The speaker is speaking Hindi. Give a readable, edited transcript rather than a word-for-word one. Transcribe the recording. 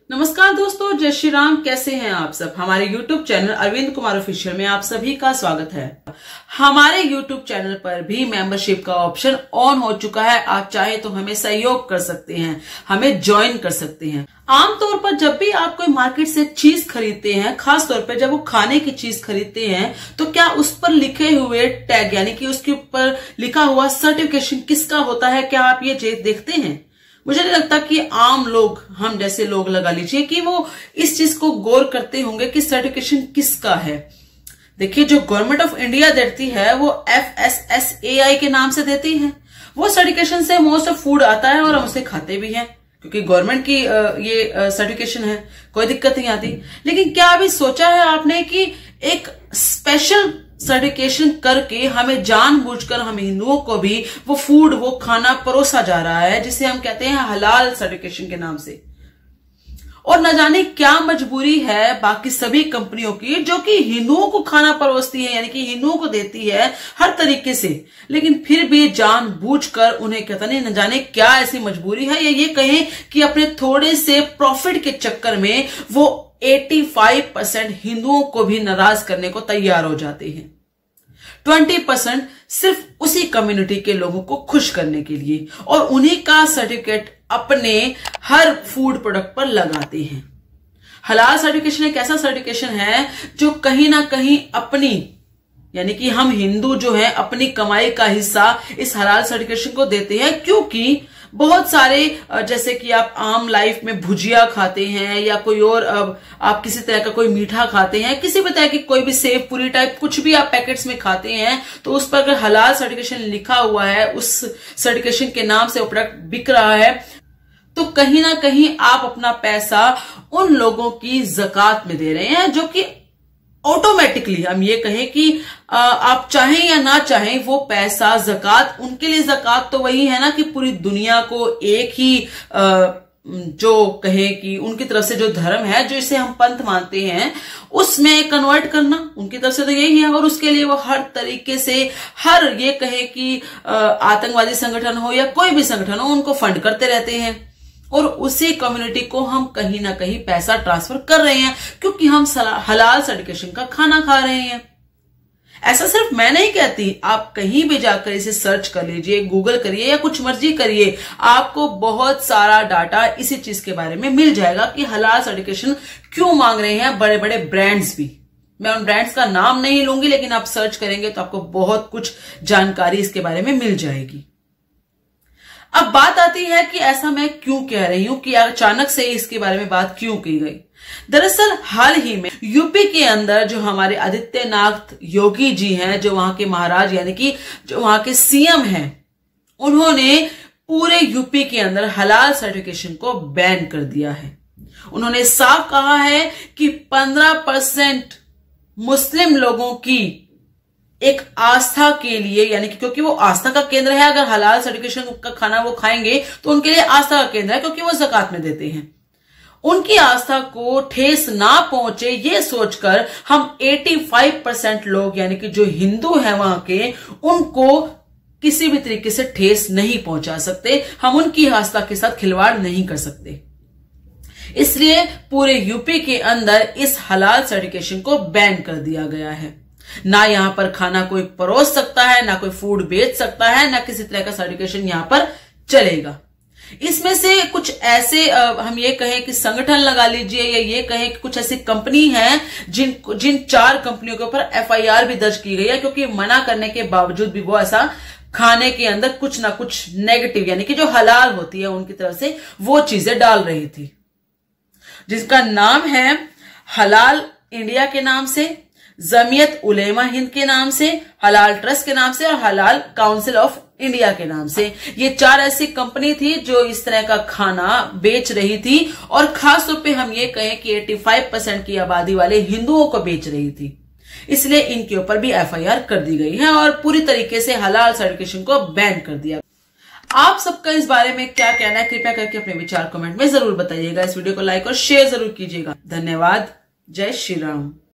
नमस्कार दोस्तों, जय श्री राम। कैसे हैं आप सब। हमारे YouTube channel Arvind Kumar official में आप सभी का स्वागत है। हमारे YouTube चैनल पर भी मेंबरशिप का ऑप्शन ऑन हो चुका है। आप चाहे तो हमें सहयोग कर सकते हैं, हमें ज्वाइन कर सकते हैं। आमतौर पर जब भी आप कोई मार्केट से चीज खरीदते हैं, खास तौर पर जब वो खाने की चीज खरीदते हैं, तो क्या उस पर लिखे हुए टैग यानी कि उसके ऊपर लिखा हुआ सर्टिफिकेशन किसका होता है, क्या आप ये देखते हैं? मुझे नहीं लगता कि आम लोग, हम जैसे लोग लगा लीजिए, कि वो इस चीज को गौर करते होंगे कि सर्टिफिकेशन किसका है। देखिए, जो गवर्नमेंट ऑफ इंडिया देती है वो FSSAI के नाम से देती है। वो सर्टिफिकेशन से मोस्ट ऑफ फूड आता है और हम उसे खाते भी हैं, क्योंकि गवर्नमेंट की ये सर्टिफिकेशन है, कोई दिक्कत नहीं आती। लेकिन क्या अभी सोचा है आपने कि एक स्पेशल सर्टिफिकेशन करके हमें जानबूझकर हम हिंदुओं को भी वो फूड, वो खाना परोसा जा रहा है, जिसे हम कहते हैं हलाल सर्टिफिकेशन के नाम से। और न जाने क्या मजबूरी है बाकी सभी कंपनियों की, जो कि हिंदुओं को खाना परोसती है, यानी कि हिंदुओं को देती है हर तरीके से, लेकिन फिर भी जानबूझकर उन्हें कहता नहीं, न जाने क्या ऐसी मजबूरी है, या ये कहें कि अपने थोड़े से प्रॉफिट के चक्कर में वो 85% हिंदुओं को भी नाराज करने को तैयार हो जाते हैं। 20% सिर्फ उसी कम्युनिटी के लोगों को खुश करने के लिए, और उन्हीं का सर्टिफिकेट अपने हर फूड प्रोडक्ट पर लगाते हैं। हलाल सर्टिफिकेशन एक ऐसा सर्टिफिकेशन है जो कहीं ना कहीं अपनी, यानी कि हम हिंदू जो है अपनी कमाई का हिस्सा इस हलाल सर्टिफिकेशन को देते हैं। क्योंकि बहुत सारे, जैसे कि आप आम लाइफ में भुजिया खाते हैं या कोई और आप किसी तरह का कोई मीठा खाते हैं, किसी भी तरह की कोई भी सेव पूरी टाइप कुछ भी आप पैकेट्स में खाते हैं, तो उस पर अगर हलाल सर्टिफिकेशन लिखा हुआ है, उस सर्टिफिकेशन के नाम से वो प्रोडक्ट बिक रहा है, तो कहीं ना कहीं आप अपना पैसा उन लोगों की ज़कात में दे रहे हैं, जो कि ऑटोमेटिकली, हम ये कहें कि आप चाहें या ना चाहें, वो पैसा ज़कात, उनके लिए ज़कात तो वही है ना कि पूरी दुनिया को एक ही जो कहें कि उनकी तरफ से जो धर्म है, जो इसे हम पंथ मानते हैं, उसमें कन्वर्ट करना उनकी तरफ से तो यही है। और उसके लिए वो हर तरीके से, हर ये कहें कि आतंकवादी संगठन हो या कोई भी संगठन हो, उनको फंड करते रहते हैं, और उसी कम्युनिटी को हम कहीं ना कहीं पैसा ट्रांसफर कर रहे हैं, क्योंकि हम हलाल सर्टिफिकेशन का खाना खा रहे हैं। ऐसा सिर्फ मैं नहीं कहती, आप कहीं भी जाकर इसे सर्च कर लीजिए, गूगल करिए या कुछ मर्जी करिए, आपको बहुत सारा डाटा इसी चीज के बारे में मिल जाएगा कि हलाल सर्टिफिकेशन क्यों मांग रहे हैं बड़े बड़े ब्रांड्स भी। मैं उन ब्रांड्स का नाम नहीं लूंगी, लेकिन आप सर्च करेंगे तो आपको बहुत कुछ जानकारी इसके बारे में मिल जाएगी। अब बात आती है कि ऐसा मैं क्यों कह रही हूं, कि अचानक से इसके बारे में बात क्यों की गई। दरअसल हाल ही में यूपी के अंदर जो हमारे आदित्यनाथ योगी जी हैं, जो वहां के महाराज यानी कि जो वहां के CM हैं, उन्होंने पूरे यूपी के अंदर हलाल सर्टिफिकेशन को बैन कर दिया है। उन्होंने साफ कहा है कि 15% मुस्लिम लोगों की एक आस्था के लिए, यानी कि क्योंकि वो आस्था का केंद्र है, अगर हलाल सर्टिफिकेशन का खाना वो खाएंगे तो उनके लिए आस्था का केंद्र है, क्योंकि वो ज़कात में देते हैं। उनकी आस्था को ठेस ना पहुंचे ये सोचकर हम 85% लोग, यानी कि जो हिंदू हैं वहां के, उनको किसी भी तरीके से ठेस नहीं पहुंचा सकते। हम उनकी आस्था के साथ खिलवाड़ नहीं कर सकते। इसलिए पूरे यूपी के अंदर इस हलाल सर्टिफिकेशन को बैन कर दिया गया है। ना यहां पर खाना कोई परोस सकता है, ना कोई फूड बेच सकता है, ना किसी तरह का सर्टिफिकेशन यहां पर चलेगा। इसमें से कुछ ऐसे हम ये कहें कि संगठन लगा लीजिए, या ये कहें कि कुछ ऐसी कंपनी है जिन 4 कंपनियों के ऊपर FIR भी दर्ज की गई है, क्योंकि मना करने के बावजूद भी वो ऐसा खाने के अंदर कुछ ना कुछ नेगेटिव, यानी कि जो हलाल होती है उनकी तरफ से वो चीजें डाल रही थी, जिसका नाम है हलाल इंडिया के नाम से, जमीयत उलेमा हिंद के नाम से, हलाल ट्रस्ट के नाम से, और हलाल काउंसिल ऑफ इंडिया के नाम से। ये 4 ऐसी कंपनी थी जो इस तरह का खाना बेच रही थी, और खासतौर पे हम ये कहें कि 85% की आबादी वाले हिंदुओं को बेच रही थी। इसलिए इनके ऊपर भी FIR कर दी गई है और पूरी तरीके से हलाल सर्टिफिकेशन को बैन कर दिया। आप सबका इस बारे में क्या कहना है, कृपया करके अपने विचार कमेंट में जरूर बताइएगा। इस वीडियो को लाइक और शेयर जरूर कीजिएगा। धन्यवाद। जय श्री राम।